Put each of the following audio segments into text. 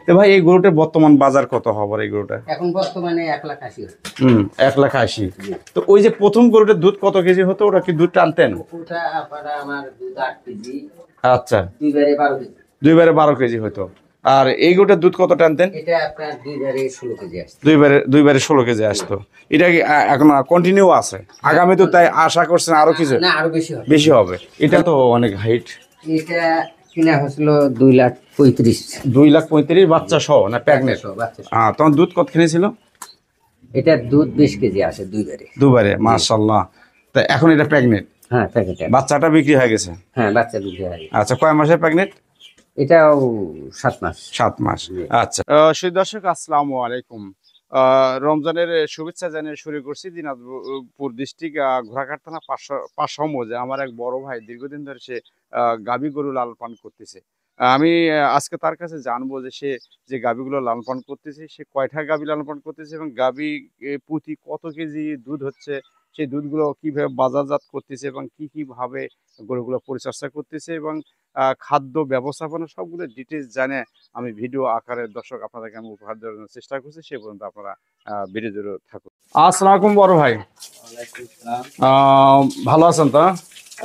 তো ভাই এই গরুটার বর্তমান বাজার কত হবে এই গরুটা? এখন বর্তমানে 1,80,000। 1,80,000। তো ওই যে প্রথম গরুটার দুধ কত কেজি হতো, ওটা কি দুধ টানতেন? ওটা আপনারা আমার দুধ 8 কেজি। আচ্ছা, দুইবারে 12 কেজি। দুইবারে 12 কেজি হতো। আর এই গরুটার দুধ কত টানতেন? এটা আপনার দুইবারে 16 কেজি আসতো। দুইবারে 16 কেজি আসতো। এটা কি এখন কন্টিনিউ আছে? আগামী তো তাই আশা করছেন আরো কিছু? না, আরো বেশি হবে। বেশি হবে। এটা তো অনেক হাইট। এটা কিনা হয়েছিল 2,35,000। 2,35,000 বাচ্চা সহ না প্রেগনেন্ট? হ্যাঁ, তখন দুধ কতখানি ছিল? এটা দুধ 20 কেজি আসে দুবারে। মাশাআল্লাহ। তা এখন এটা প্রেগনেন্ট? হ্যাঁ, প্যাকেট। বাচ্চাটা বিক্রি হয়ে গেছে? হ্যাঁ, বাচ্চা বিক্রি হয়ে গেছে। আচ্ছা, কয় মাসের প্রেগনেন্ট? এটাও 7 মাস। 7 মাস। আচ্ছা, সুধী দর্শক আসসালামু আলাইকুম। রমজানের শুভেচ্ছা জানিয়ে শুরু করছি দিনাজপুর ডিস্ট্রিক্ট ঘোড়াঘাট থানা পাঁচশো মৌজা। আমার এক বড় ভাই দীর্ঘদিন ধরে সে গাভী গরু লালন পালন করতেছে। আমি আজকে তার কাছে জানবো যে সে যে গাভীগুলো লালন পালন করতেছে, সে কয়টা গাভী লালন পালন করতেছে এবং গাভী প্রতি কত কেজি দুধ হচ্ছে, সেই দুধগুলো কিভাবে বাজারজাত করতেছে এবং কি ভাবে গরুগুলো পরিচর্যা করতেছে এবং খাদ্য ব্যবস্থাপনা সবগুলো ডিটেলস জানে আমি ভিডিও আকারে দর্শক আপনাদেরকে আমি উপহার দেওয়ার চেষ্টা করছি। সে পর্যন্ত আপনারা ভিডিও জুড়ে থাকুন। আসসালামু আলাইকুম বড় ভাই। ভালো আছেন তো?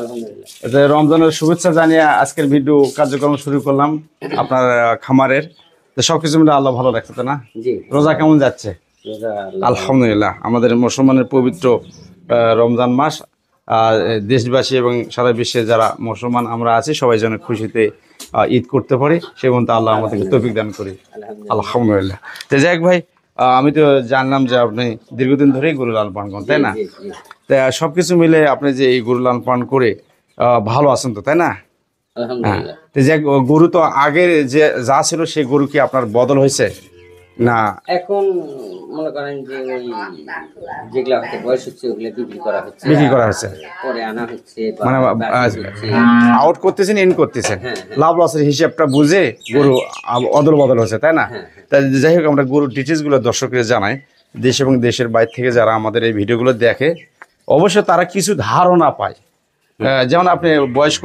আলহামদুলিল্লাহ। রমজানের শুভেচ্ছা জানিয়ে আজকের ভিডিও কার্যক্রম শুরু করলাম আপনার খামারের। তো সবকিছু মিলে আল্লাহ ভালো রাখছে না? রোজা কেমন যাচ্ছে? আলহামদুলিল্লাহ। আমাদের মুসলমানের পবিত্র রমজান মাস, দেশবাসী এবং সারা বিশ্বে যারা মুসলমান আমরা আছি সবাই যেন খুশিতে ঈদ করতে পারি সে পর্যন্ত আল্লাহ আমাদেরকে তৌফিক দান করি। আলহামদুলিল্লাহ। তো যাই হোক ভাই, আমি তো জানলাম যে আপনি দীর্ঘদিন ধরেই গরু লালন পালন করেন, তাই না? তা সবকিছু মিলে আপনি যে এই গরু লালন পালন করে ভালো আছেন তো, তাই না? তো যে গরু তো আগের যে যা ছিল সেই গরু কি আপনার বদল হয়েছে না? এখন মনে করেন যে ওই যেগুলা হচ্ছে বয়স হচ্ছে ওগুলো বিক্রি করা হচ্ছে পরে আনা হচ্ছে, মানে আউট করতেছেন, ইন করতেছেন, লাভ লসের হিসাবটা বুঝে গরু অদল বদল হচ্ছে, তাই না? তাই যাই হোক, আমরা গরুর ডিটেলস গুলো দর্শকদের জানাই। দেশ এবং দেশের বাইরে থেকে যারা আমাদের এই ভিডিওগুলো দেখে অবশ্যই তারা কিছু ধারণা পায়। যেমন আপনি বয়স্ক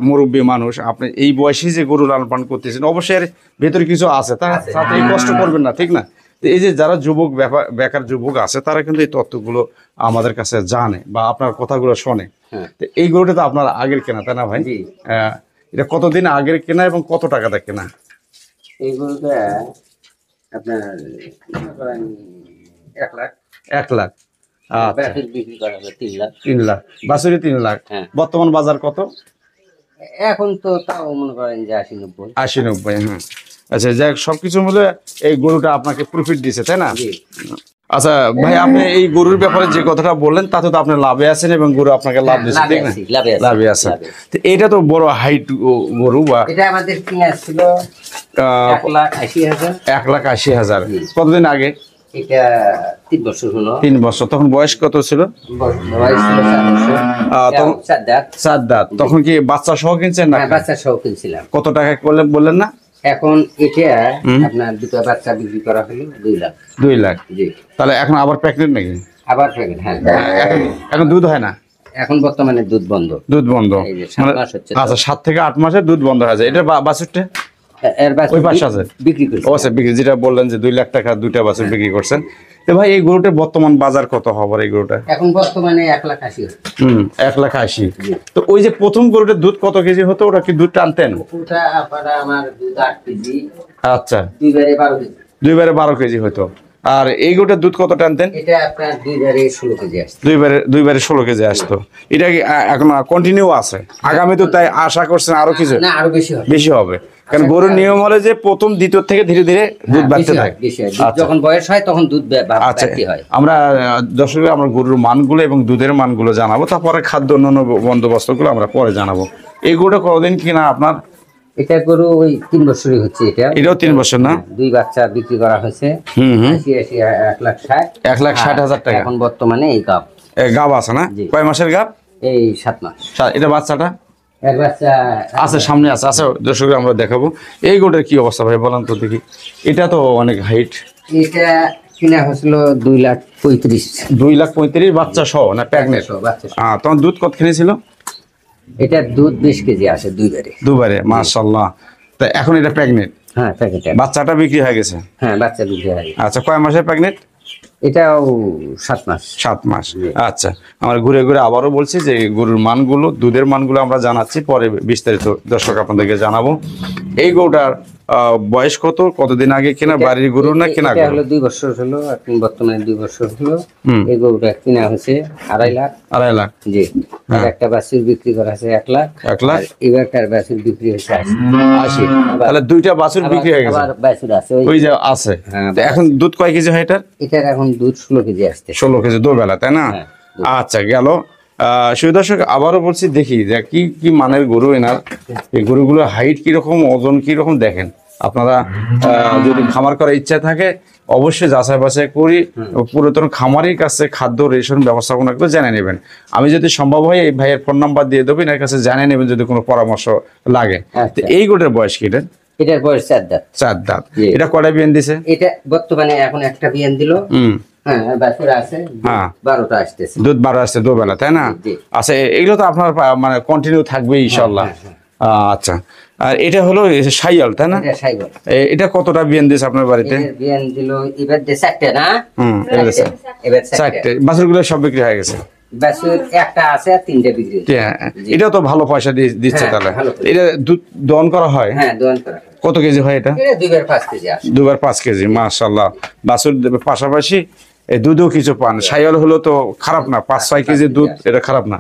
মুরব্বী মানুষ, আপনি এই বয়সে যে গরু লালন পালন করতেছেন অবশ্যই এর ভেতরে কিছু আছে, তাতে এই কষ্ট করবেন না, ঠিক না? তো এই যে যারা যুবক বেকার যুবক আছে তারা কিন্তু এই তথ্যগুলো আমাদের কাছে জানে বা আপনার কথাগুলো শোনে। তো এই গরুটা তো আপনার আগের কেনা, তাই না ভাই? এটা কতদিন আগের কেনা এবং কত টাকাটা কেনা? এই গরুটা আপনার 1 লাখ। বিক্রি করা হবে 3 লাখ। 3 লাখ বাছুরি 3 লাখ। বর্তমান বাজার কত এখন? তো তাও মনে করেন যে 80-90। হ্যাঁ, আচ্ছা, যাই হোক, সবকিছু মিলে এই গরুটা আপনাকে প্রফিট দিছে, তাই না? আচ্ছা ভাই, আপনি এই গরুর ব্যাপারে যে কথাটা বললেন তাতে তো আপনি লাভে আছেন এবং গরু আপনাকে লাভ দিচ্ছে, ঠিক না? লাভে আছেন। তো এটা তো বড় হাইট গরু। বা এটা আমাদের কিনা ছিল 1,80,000। 1,80,000 কতদিন আগে? এটা 3 বছর হলো। 3 বছর। তখন বয়স কত ছিল? বয়স ছিল 4 দাঁত। তখন কি বাচ্চা সহ কিনছেন না? বাচ্চা সহ কিনছিলাম। কত টাকা করলে বললেন না? এখন এটা আপনার দুটো বাচ্চা বিক্রি করা হলো 2 লাখ। 2 লাখ। জি। তাহলে এখন আবার প্রেগনেন্ট নাকি? আবার প্রেগনেন্ট। হ্যাঁ, এখন দুধ হয় না? এখন বর্তমানে দুধ বন্ধ। আচ্ছা, 7 থেকে 8 মাসে দুধ বন্ধ হয়ে যায়। এটা বাছুরটা ওই পাশে আছে বিক্রি করছে। ও আচ্ছা, বিক্রি, যেটা বললেন যে 2 লাখ টাকা 2টা বাছুর বিক্রি করছেন। তো ভাই এই গরুটার বর্তমান বাজার কত হবে এই গরুটা? এখন বর্তমানে 1,80,000। 1,80,000। তো ওই যে প্রথম গরুটার দুধ কত কেজি হতো, ওটা কি দুধ টানতেন? ওটা আপনারা আমার দুধ 8 কেজি। আচ্ছা, দুইবারে 12 কেজি। দুইবারে 12 কেজি হতো। আর এই গরুটার দুধ কত টানতেন? এটা আপনার দুইবারে 16 কেজি আসতো। দুইবারে 16 কেজি আসতো। এটা কি এখন কন্টিনিউ আছে? আগামী তো তাই আশা করছেন আরো কিছু? না, আরো বেশি হবে। কারণ গরুর নিয়ম হলো যে প্রথম দ্বিতীয় থেকে ধীরে ধীরে দুধ বাড়তে থাকে। যখন বয়স হয় তখন দুধ বাড়তে হয়। আমরা দর্শক আমরা গরুর মানগুলো এবং দুধের মানগুলো জানাবো, তারপরে খাদ্য অন্যান্য বন্দোবস্তগুলো আমরা পরে জানাবো। এই গরুটা কতদিন কিনা আপনার? এটা গরু ওই 3 বছরই হচ্ছে। এটাও 3 বছর না? 2 বাচ্চা বিক্রি করা হয়েছে। 1,60,000 টাকা। এখন বর্তমানে এই গাব আছে না? কয় মাসের গাব? এই 7 মাস। এটা বাচ্চাটা এক বাচ্চা আছে, সামনে আছে। আচ্ছা দর্শক আমরা দেখাবো এই গরুটার কি অবস্থা ভাই, বলেন তো দেখি। এটা তো অনেক হাইট। এটা কিনা হয়েছিল 2,35,000। 2,35,000 বাচ্চা সহ না প্রেগনেন্ট? তখন দুধ কতখানি ছিল? এটা দুধ 20 কেজি আসে দুইবারে। মাশাআল্লাহ। তা এখন এটা প্রেগনেন্ট? হ্যাঁ প্যাকেটে। বাচ্চাটা বিক্রি হয়ে গেছে? হ্যাঁ বাচ্চা বিক্রি হয়ে গেছে। আচ্ছা, কয় মাসের প্রেগনেন্ট? এটাও 7 মাস। 7 মাস। আচ্ছা, আমরা ঘুরে ঘুরে আবারও বলছি যে গরুর মানগুলো, দুধের মানগুলো আমরা জানাচ্ছি, পরে বিস্তারিত দর্শক আপনাদেরকে জানাবো। এই গরুটার বয়স কত, কতদিন আগে কেনা, বাড়ির গরু না কেনা এটা গরু? হলো 2 বছর হলো, এখন বর্তমানে 2 বছর হলো। এই গরুটা কিনা হয়েছে 2.5 লাখ। 2.5 লাখ। জি। আর একটা বাছুর বিক্রি করা আছে 1 লাখ। 1 লাখ। আর এবারকার বাছুর বিক্রি হয়েছে 80। তাহলে দুইটা বাছুর বিক্রি হয়ে গেছে? আবার বাছুর আছে ওই যে আছে। হ্যাঁ, তো এখন দুধ কয় কেজি হয় এটার? এটার এখন দুধ 16 কেজি আসছে। 16 কেজি দুবেলা, তাই না? হ্যাঁ, আচ্ছা, গেল। সুদর্শক আবারও বলছি, দেখি যে কি কি মানের গরু এনার। এই গরুগুলোর হাইট কিরকম, ওজন কিরকম দেখেন আপনারা। যদি খামার করার ইচ্ছা থাকে অবশ্যই যাচাই বাছাই করি পুরাতন খামারের কাছে খাদ্য রেশন ব্যবস্থাপনা করে জেনে নেবেন। আমি যদি সম্ভব হয় এই ভাইয়ের ফোন নাম্বার দিয়ে দেবো, এর কাছে জানিয়ে নেবেন যদি কোনো পরামর্শ লাগে। তো এই গরুটার বয়স কি? এটার বয়স 4 দাঁত। 4 দাঁত। এটা কয়টা বিয়ান দিছে? এটা বর্তমানে এখন একটা বিয়ান দিল। হ্যাঁ বাছুর আছে, 12টা আসতেছে। দুধ 12 আসছে দুবেলা, তাই না? আচ্ছা, এগুলো তো আপনার মানে কন্টিনিউ থাকবে ইনশাআল্লাহ। আচ্ছা, আর এটা হলো শাইয়াল, তাই না? এটা শাইয়াল। এটা কতটা বিয়ান দিয়েছে আপনার বাড়িতে? বিয়ান দিল এবার 4টে না? এবার 4টে। বাছুরগুলো সব বিক্রি হয়ে গেছে? বাছুর একটা আছে আর 3টে বিক্রি হয়েছে। এটাও তো ভালো পয়সা দিচ্ছে তাহলে। এটা দুধ দহন করা হয়? হ্যাঁ দহন করা হয়। কত কেজি হয় এটা? এটা 2 বার 5 কেজি আসে। 2 বার 5 কেজি, মাশাআল্লাহ। বাছুর পাশাপাশি এই দুধও কিছু পান। শাইয়াল হলো তো খারাপ না, 5-6 কেজি দুধ, এটা খারাপ না।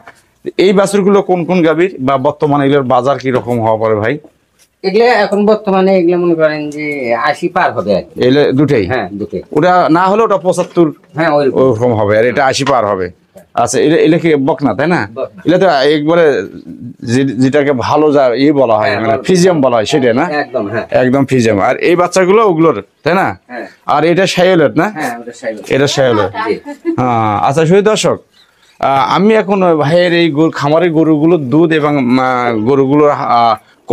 এই বাছুরগুলো কোন কোন গাভীর, বা বর্তমানে এগুলোর বাজার কি রকম হওয়া পারে ভাই? এগুলা এখন বর্তমানে এগুলা মনে করেন যে 80 পার হবে আর কি। এগুলো দুটেই? হ্যাঁ দুটেই। ওটা না হলে ওটা 75 হ্যাঁ ওরকম হবে, আর এটা 80 পার হবে। আচ্ছা, এটা কি বকনা, তাই না? এটা তো একবারে যেটাকে ভালো বলা হয়, মানে ফিজিয়াম বলা হয়, সেটা না? একদম, হ্যাঁ একদম ফিজিয়াম। আর এই বাচ্চাগুলো ওগুলোর, তাই না? আর এটা শাইওয়ালের না? হ্যাঁ ওটা শাইওয়াল। এটা শাইওয়ালের। আচ্ছা সুধী দর্শক, আমি এখন ভাইয়ের এই খামারের গরুগুলোর দুধ এবং গরুগুলোর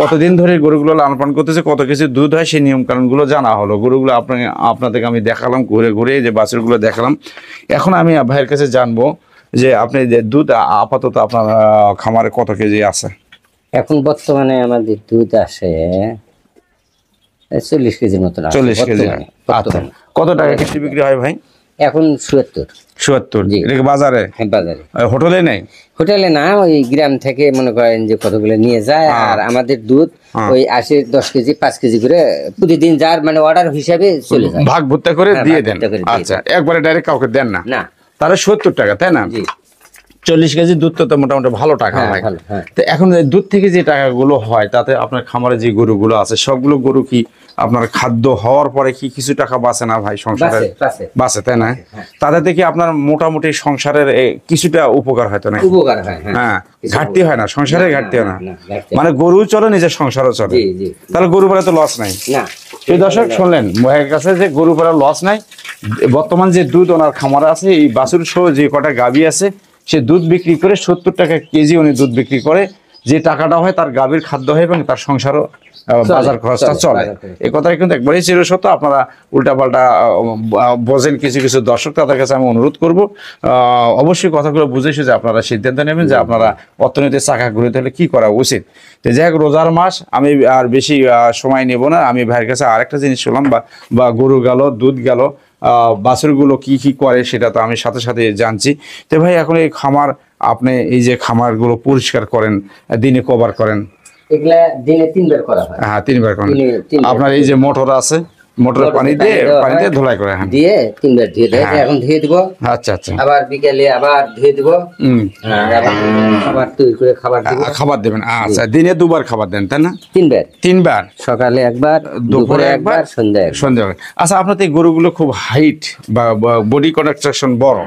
কতদিন ধরে গরুগুলো লালন পালন করতেছে, কত কিছু দুধ হয়, সেই নিয়ম কানুনগুলো জানা হলো। গরুগুলো আপনাদেরকে আমি দেখালাম, ঘুরে ঘুরে যে বাছুরগুলো দেখালাম। এখন আমি ভাইয়ের কাছে জানবো যে আপনি যে দুধ আপাতত আপনার খামারে কত কেজি আছে? এখন বর্তমানে আমাদের দুধ আসে 40 কেজির মতো। 40 কেজি। আচ্ছা, কত টাকা কেজি বিক্রি হয় ভাই? এখন 77। 77? এটা বাজারে? হ্যাঁ বাজারে। হোটেলে নেই? হোটেলে না, ওই গ্রাম থেকে মনে করেন যে কতগুলো নিয়ে যায়। আর আমাদের দুধ ওই 10 কেজি 5 কেজি করে প্রতিদিন যার মানে অর্ডার হিসাবে চলে যায়, ভাগ ভুট্টা করে দিয়ে দেন। আচ্ছা, একবারে ডাইরেক্ট কাউকে দেন না? না। তাহলে 70 টাকা, তাই না? 40 কেজি দুধ তো মোটামুটি ভালো টাকা হয়। তো এখন দুধ থেকে যে টাকাগুলো হয়, তাতে আপনার খামারে যে গরুগুলো আছে সবগুলো গরু কি আপনার খাদ্য হওয়ার পরে কি কিছু টাকা বাঁচে না ভাই সংসারে? বাঁচে, তাই না? তাদের থেকে আপনার মোটামুটি সংসারের কিছুটা উপকার হয়তো না? উপকার হয়, হ্যাঁ, ঘাটতি হয় না, সংসারে ঘাটতি হয় না। মানে গরু চলে, নিজের সংসারও চলে। তাহলে গরু পালে তো লস নাই। না। এই দর্শক শুনলেন ভাইয়ের কাছে যে গরু পালে লস নাই। বর্তমান যে দুধ ওনার খামারে আছে, এই বাছুর সহ যে কটা গাভী আছে, সে দুধ বিক্রি করে 70 টাকা কেজি উনি দুধ বিক্রি করে। যে টাকাটা হয় তার গাভীর খাদ্য হয় এবং তার সংসারও বাজার খরচটা চলে। এই কথাটা কিন্তু একবারই চিরসত্য। আপনারা উল্টাপাল্টা বোঝেন কিছু কিছু দর্শক, তাদের কাছে আমি অনুরোধ করব অবশ্যই কথাগুলো বুঝে সুঝে আপনারা সিদ্ধান্ত নেবেন যে আপনারা অর্থনীতির চাকা ঘুরতে হলে কি করা উচিত। তো যাই হোক, রোজার মাস, আমি আর বেশি সময় নেব না। আমি ভাইয়ের কাছে আরেকটা জিনিস শুনলাম, বা গরু গেল, দুধ গেল, বাছুরগুলো কি কি করে সেটা তো আমি সাথে সাথে জানছি। তো ভাই, এখন এই খামার, আপনি এই যে খামারগুলো পরিষ্কার করেন, দিনে কবার করেন? এগুলা দিনে 3 বার করা হয়। হ্যাঁ, 3 বার করেন। আপনার এই যে মোটর আছে, মোটরের পানি দিয়ে ধুলাই করে? হ্যাঁ, দিয়ে 3 বার ধুয়ে দেয়। এখন ধুয়ে দিব। আচ্ছা আচ্ছা। আবার বিকেলে আবার ধুয়ে দিব। আবার তৈরি করে খাবার দেবেন। আচ্ছা, দিনে 2 বার খাবার দেন, তাই না? 3 বার। 3 বার, সকালে একবার, দুপুরে একবার, সন্ধ্যায়। আচ্ছা, আপনার তো এই গরুগুলো খুব হাইট বা বডি কনস্ট্রাকশন বড়,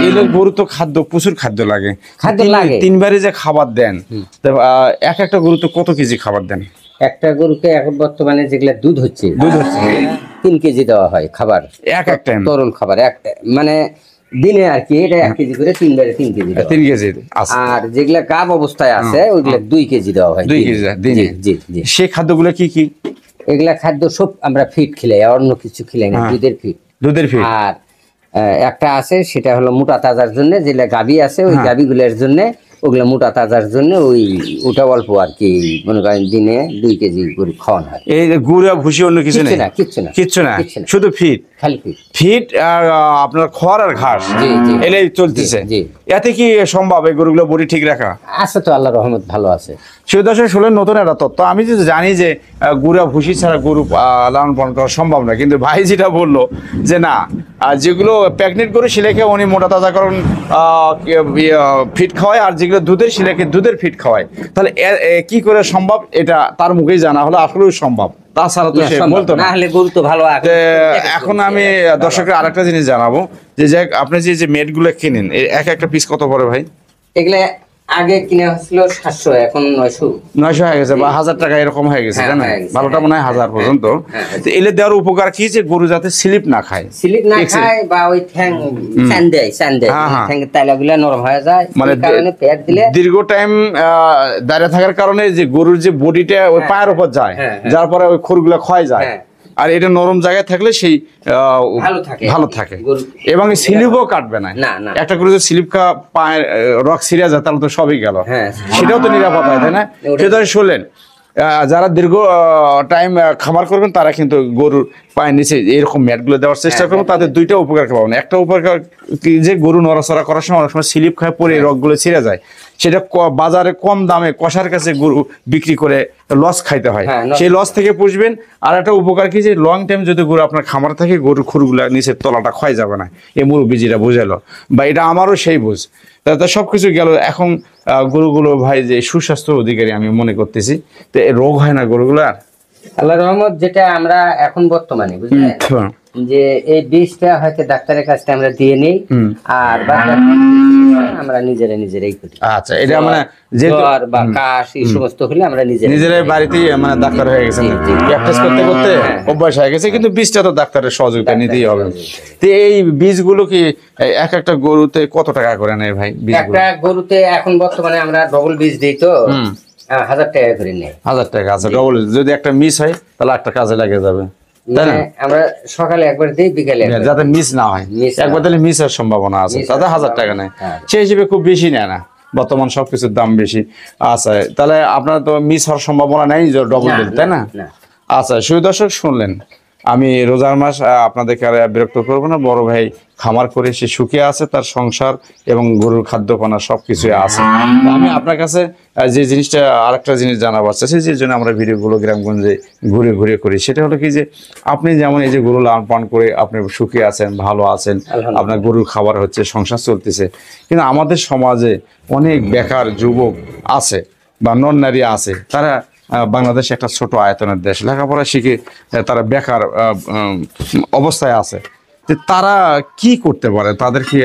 এই গরু তো খাদ্য, প্রচুর খাদ্য লাগে। 3 বারে যে খাবার দেন, একটা গরু তো কত কেজি খাবার দেন? একটা গরুকে এখন বর্তমানে যেগুলা দুধ হচ্ছে 3 কেজি দেওয়া হয় খাবার, এক টাইম তরল খাবার, মানে দিনে আর কি। এটা 1 কেজি করে 3 বারে 3 কেজি। 3 কেজি। আর যেগুলা গাব অবস্থায় আছে ওইগুলা 2 কেজি দেওয়া হয়। 2 কেজি দিনে? জি জি। সেই খাদ্যগুলো কি কি? এগুলা খাদ্য সব আমরা ফিট খিলাই, অন্য কিছু খিলাই না, দুধের ফিট। দুধের ফিট। আর একটা আছে, সেটা হলো মোটা তাজার জন্য, যেগুলা গাবি আছে ওই গাবিগুলোর জন্য ওগুলা মোটা তাজার জন্য ওটা অল্প আর কি, মনে করেন দিনে 2 কেজি গরু খাওয়ানো হয়। এই গুড়া ভুসি অন্য কিছু নেই? কিচ্ছু না, কিচ্ছু না, শুধু ফিট, খালি ফিট আর আপনার খড় আর ঘাস এলেই চলতেছে। এতে কি সম্ভব এই গরুগুলো বডি ঠিক রাখা? আছে তো, আল্লাহর রহমত ভালো আছে। সেই দশক শুনলেন নতুন একটা তত্ত্ব। আমি যে জানি যে গুড়া ভুসি ছাড়া গরু লালন পালন করা সম্ভব না, কিন্তু ভাই যেটা বললো যে না, যেগুলো প্রেগনেন্ট গরু সেলেকে উনি মোটা তাজাকরণ ফিট খাওয়ায়, আর যেগুলো দুধের সেলেকে দুধের ফিট খাওয়ায়। তাহলে কি করে সম্ভব এটা তার মুখেই জানা হলো, আসলেও সম্ভব, তাছাড়া তো সে বলতো না। গরু তো ভালো। এখন আমি দর্শকের আরেকটা জিনিস জানাবো, যে আপনি যে মেটগুলো কিনেন এক একটা পিস কত পড়ে ভাই? এগুলা আগে কিনে হচ্ছিল 700, এখন 900 হয়ে গেছে, বা 1000 টাকা এরকম হয়ে গেছে, তাই না? ভালোটা মনে হয় 1000 পর্যন্ত। এলে দেওয়ার উপকার কি, যে গরু যাতে স্লিপ না খায়, বা ওই ঠ্যাং ঠ্যাংয়ের তাইলাগুলা নরম হয়ে যায়, মানে পেট দিলে দীর্ঘ টাইম দাঁড়িয়ে থাকার কারণে যে গরুর যে বডিটা ওই পায়ের উপর যায়, যার পরে ওই খড়গুলা ক্ষয় যায়। আর এটা নরম জায়গায় থাকলে সেই ভালো থাকে, এবং স্লিপও কাটবে না। একটা করে যে স্লিপ পায়ের রক ছিঁড়ে যায় তাহলে তো সবই গেল, সেটাও তো নিরাপদ হয়, তাই না? সেটা শুনলেন, যারা দীর্ঘ টাইম খামার করবেন তারা কিন্তু গরুর পায়ের নিচে এরকম ম্যাটগুলো দেওয়ার চেষ্টা করবেন, তাদের দুইটা উপকার পাবেন। একটা উপকার কি, যে গরু নড়াচড়া করার সময় অনেক সময় স্লিপ খায় পরে রগগুলো ছিঁড়ে যায়, সেটা বাজারে কম দামে কষার কাছে গরু বিক্রি করে লস খাইতে হয়, সেই লস থেকে পুষবেন। আর একটা উপকার কি, যে লং টাইম যদি গরু আপনার খামার থাকে, গরুর খুরগুলা নিচের তলাটা ক্ষয় যাবে না, এই মুরব্বিজিরা বুঝালো, বা এটা আমারও সেই বুঝ। তা সবকিছু গেল। এখন গরুগুলো ভাই যে সুস্বাস্থ্য অধিকারী আমি মনে করতেছি, তো রোগ হয় না গরুগুলার? আল্লাহর রহমত, যেটা আমরা এখন বর্তমানে বুঝলেন যে এই বীজটা হয়তো ডাক্তারের কাছে আমরা দিয়ে নেই, আর আমরা নিজেরাই করি। আচ্ছা, এটা মানে যে জ্বর বা কাশ এই সমস্ত হলে আমরা নিজেরাই বাড়িতেই মানে ডাক্তার হয়ে গেছেন, প্র্যাকটিস করতে করতে অভ্যাস হয়ে গেছে, কিন্তু বীজটা তো ডাক্তারের সহযোগিতা নিতেই হবে। তো এই বীজগুলো কি এক একটা গরুতে কত টাকা করে নেয় ভাই? একটা গরুতে এখন বর্তমানে আমরা ডবল বীজ দিই তো 1000 টাকা করে নেই। 1000 টাকা? আচ্ছা, ডবল যদি একটা মিস হয় তাহলে একটা কাজে লাগে যাবে, আমরা সকালে একবার দিই, বিকালে যাতে মিস না হয়। একবার তাহলে মিস হওয়ার সম্ভাবনা আছে, তাতে 1000 টাকা নেয়, সেই হিসেবে খুব বেশি নেয় না, বর্তমান সবকিছুর দাম বেশি। আচ্ছা, তাহলে আপনার তো মিস হওয়ার সম্ভাবনা নেই ডবল দিন, তাই না? আচ্ছা, সুপ্রিয় দর্শক শুনলেন, আমি রোজার মাস আপনাদেরকে আর বিরক্ত করবো না। বড় ভাই খামার করে সে সুখে আছে, তার সংসার এবং গরুর খাদ্যপানা সবকিছুই আছে। আমি আপনার কাছে যে জিনিসটা আরেকটা জিনিস জানাবার চাচ্ছি, যে জন্য আমরা ভিডিওগুলো গ্রামগঞ্জে ঘুরে ঘুরে করি, সেটা হলো কি, যে আপনি যেমন এই যে গরু লালন পালন করে আপনি সুখে আছেন, ভালো আছেন, আপনার গরুর খাবার হচ্ছে, সংসার চলতেছে, কিন্তু আমাদের সমাজে অনেক বেকার যুবক আছে বা নন নারী আছে, তারা বাংলাদেশ একটা ছোট আয়তনের দেশ, লেখাপড়া শিখে তারা বেকার অবস্থায় আছে। তারা কি করতে পারে? তাদেরকে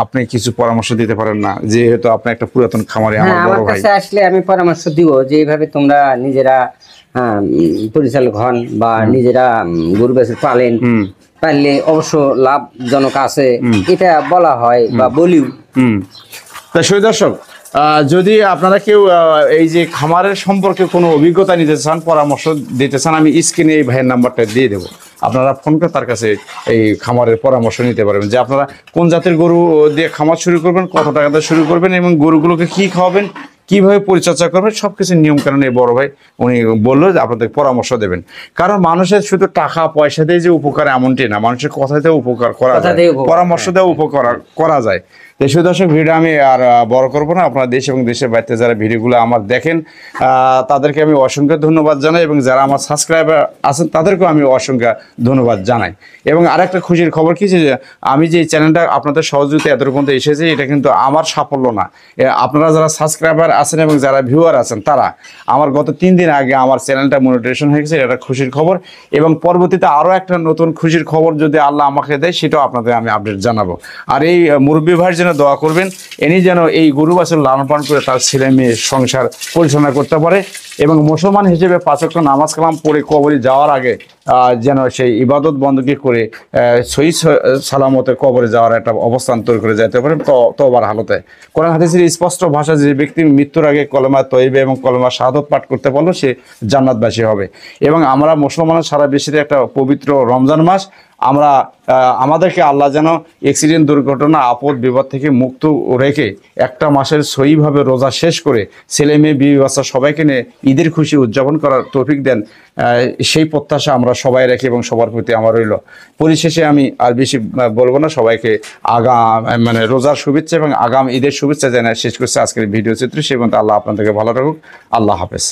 আপনি কিছু পরামর্শ দিতে পারেন না, যেহেতু আপনি একটা পুরাতন খামারে? আমার কাছে আসলে আমি পরামর্শ দিব যে এইভাবে তোমরা নিজেরা পরিচালক হন বা নিজেরা গরু বাছুর পালেন, পারলে অবশ্য লাভজনক আছে, এটা বলা হয় বা বলিও। তা সেই দর্শক, যদি আপনারা কেউ এই যে খামারের সম্পর্কে কোনো অভিজ্ঞতা নিতে চান, পরামর্শ দিতে চান, আমি স্ক্রিনে এই ভাইয়ের নাম্বারটা দিয়ে দেবো, আপনারা ফোন করে তার কাছে এই খামারের পরামর্শ নিতে পারবেন, যে আপনারা কোন জাতের গরু দিয়ে খামার শুরু করবেন, কত টাকাতে শুরু করবেন, এবং গরুগুলোকে কি খাওয়াবেন, কিভাবে পরিচর্যা করবেন, সবকিছু নিয়ম কানুন এই বড় ভাই উনি বললো যে আপনাদের পরামর্শ দেবেন। কারণ মানুষের শুধু টাকা পয়সা দিয়ে যে উপকার এমনটি না, মানুষের কথাতেও উপকার করা যায়, পরামর্শ দেওয়া উপকার করা যায়। তো সুদর্শক, ভিডিও আমি আর বড় করবো না। আপনারা দেশ এবং দেশের বাইরে যারা ভিডিওগুলো আমার দেখেন, তাদেরকে আমি অসংখ্য ধন্যবাদ জানাই, এবং যারা আমার সাবস্ক্রাইবার আছেন তাদেরকেও আমি অসংখ্য ধন্যবাদ জানাই। এবং আরেকটা খুশির খবর কি, যে আমি যে চ্যানেলটা আপনাদের সহযোগিতা এত পর্যন্ত এসেছে, এটা কিন্তু আমার সাফল্য না। আপনারা যারা সাবস্ক্রাইবার আছেন এবং যারা ভিউয়ার আছেন, তারা আমার গত 3 দিন আগে আমার চ্যানেলটা মনিটাইজেশন হয়ে গেছে, এটা খুশির খবর। এবং পরবর্তীতে আরও একটা নতুন খুশির খবর যদি আল্লাহ আমাকে দেয়, সেটাও আপনাদের আমি আপডেট জানাবো। আর এই মুরব্বী ভাইয়ের জন্য দোয়া করবেন, এনি যেন এই গরু বাছুর লালন পালন করে তার ছেলে মেয়ে সংসার পরিচালনা করতে পারে এবং মুসলমান হিসেবে 5 ওয়াক্ত নামাজ কালাম পড়ে কবরে যাওয়ার আগে যেন সেই ইবাদত বন্দী করে সহি সালামতে কবরে যাওয়ার একটা অবস্থান তৈরি করে যেতে পারেন তওবার হালতে। কোরআন হাদিসের স্পষ্ট ভাষা, যে ব্যক্তি মৃত্যুর আগে কলেমা তয়্যিবা এবং কলেমা শাহাদাত পাঠ করতে পারলো সে জান্নাতবাসী হবে। এবং আমরা মুসলমানের সারা বিশ্বের একটা পবিত্র রমজান মাস, আমরা আমাদেরকে আল্লাহ যেন অ্যাক্সিডেন্ট, দুর্ঘটনা, আপদ বিপদ থেকে মুক্ত রেখে একটা মাসের সহিভাবে রোজা শেষ করে ছেলে মেয়ে বিবি বাচ্চা সবাইকে নিয়ে ঈদের খুশি উদযাপন করার তৌফিক দেন, সেই প্রত্যাশা আমরা সবাই রাখি এবং সবার প্রতি আমার রইল। পরিশেষে আমি আর বেশি বলবো না, সবাইকে রোজার শুভেচ্ছা এবং আগাম ঈদের শুভেচ্ছা জানাই শেষ করছে আজকের ভিডিও চিত্র। সে পর্যন্ত আল্লাহ আপনাদেরকে ভালো রাখুক। আল্লাহ হাফেজ।